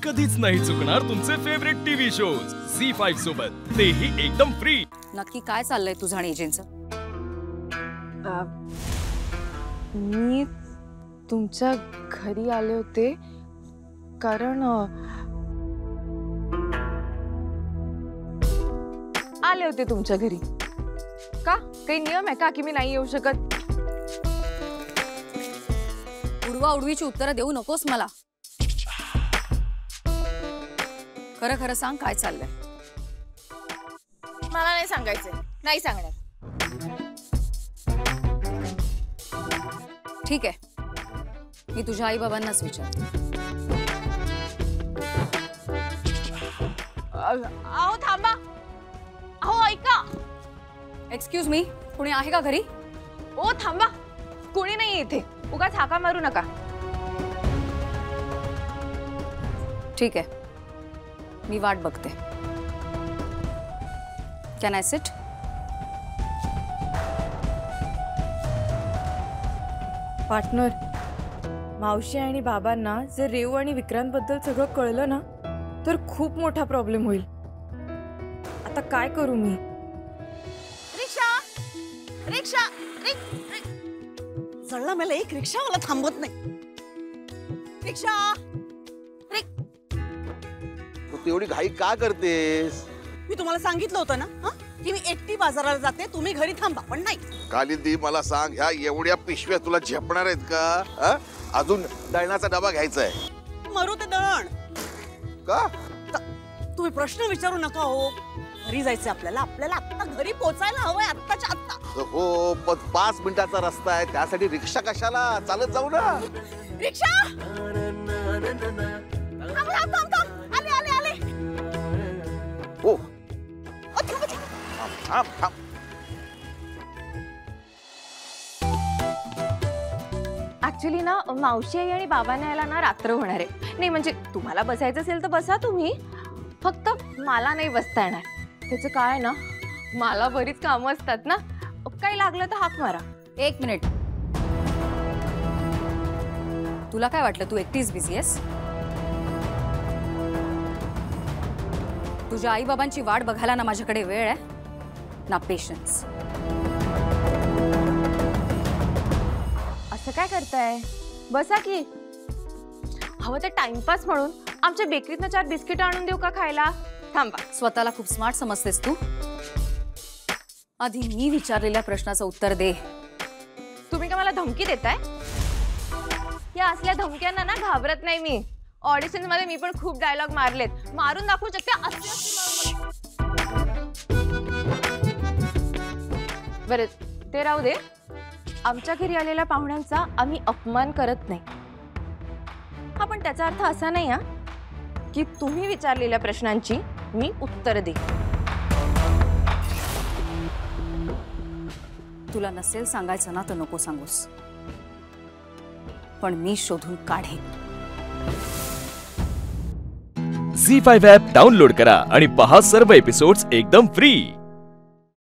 कधीच नाही चुकणार तुमचे फेवरेट टीव्ही शोज झी5 सोबत, तेही एकदम फ्री। नक्की काय चाललंय तुझं आणि एजंटचं? मी तुमच्या घरी आले होते कारण आले होते तुमच्या घरी का? काही नियम आहे का की मी नाही येऊ शकत? उडवा उडवीची उत्तरं देऊ नकोस मला। खरं खरं सांग काय चाललंय? मला नाही सांगायचंय, नाही सांगणार। ठीक आहे, मी तुझ्या आई बाबांनाच विचारते। अहो थांबा, अहो ऐका। एक्सक्यूज मी, कोणी आहे का घरी? ओ थांबा, कोणी नाही इथे, उगाच हाका मारू नका। ठीक आहे, मी वाट बघते। Can I seat? पार्टनर, मावशी आणि बाबांना जर रेवू आणि विक्रांत बद्दल सगळं कळलं ना तर खूप मोठा प्रॉब्लेम होईल। आता काय करू मी? रिक्षा रिक्षा चढला मला एक रिक्षा मला थांबत नाही। रिक्षा तू एवढी घाई का करतेस? मी तुम्हाला सांगितलं होतं ना की मी एकटी बाजाराला जाते, तुम्ही घरी थांबा, पण नाही। कालिंदी मला सांग, ह्या एवढ्या पिशव्या तुला झेपणार आहेत का? अजून दळणाचा डबा घ्यायचा आहे। मरू ते दळण का? तुम्ही प्रश्न विचारू नका हो। घरी जायचं आपल्याला, आपल्याला आता घरी पोहोचायला हवंय, आत्ताच्या आत्ता। हो, पण 5 मिनिटाचा रस्ता आहे, त्यासाठी रिक्षा कशाला? चालत जाऊ ना। रिक्षा आले आले आले। हो थांबा थांब थांब। ऍक्च्युली ना मावशी आई आणि बाबांना यायला ना रात्र होणार आहे। नाही म्हणजे तुम्हाला बसायचं असेल तर बसा तुम्ही, फक्त मला नाही बसता येणार। त्याचं काय आहे ना, मला बरीच कामं असतात ना, काही लागलं तर हाक मारा। एक मिनिट, तुला काय वाटलं तू एकटीच बिझी आहेस? तुझ्या आई बाबांची वाट बघायला ना माझ्याकडे वेळ आहे ना पेशन्स। असं काय करताय? बसा की। हवं तर टाइमपास म्हणून आमच्या बेकरीतनं 4 बिस्किट आणून देऊ का खायला? थांबा। स्वतःला खूप स्मार्ट समजतेस तू? आधी मी विचारलेल्या प्रश्नाचं उत्तर दे। तुम्ही का मला धमकी देताय? या असल्या धमक्यांना ना घाबरत नाही मी। ऑडिशन मध्ये मी पण खूप डायलॉग मारलेत, मारून दाखवू शकते असली। बरं ते राहू दे। आमच्या घरी आलेल्या पाहुण्यांचा आम्ही अपमान करत नाही। हा पण त्याचा अर्थ असा नाही की तुम्ही विचारलेल्या प्रश्नांची मी उत्तर दे। तुला नसेल सांगायचं ना तर नको सांगूस, पण मी शोधून काढेन। झी5 ॲप डाउनलोड करा आणि पहा सर्व एपिसोड्स एकदम फ्री।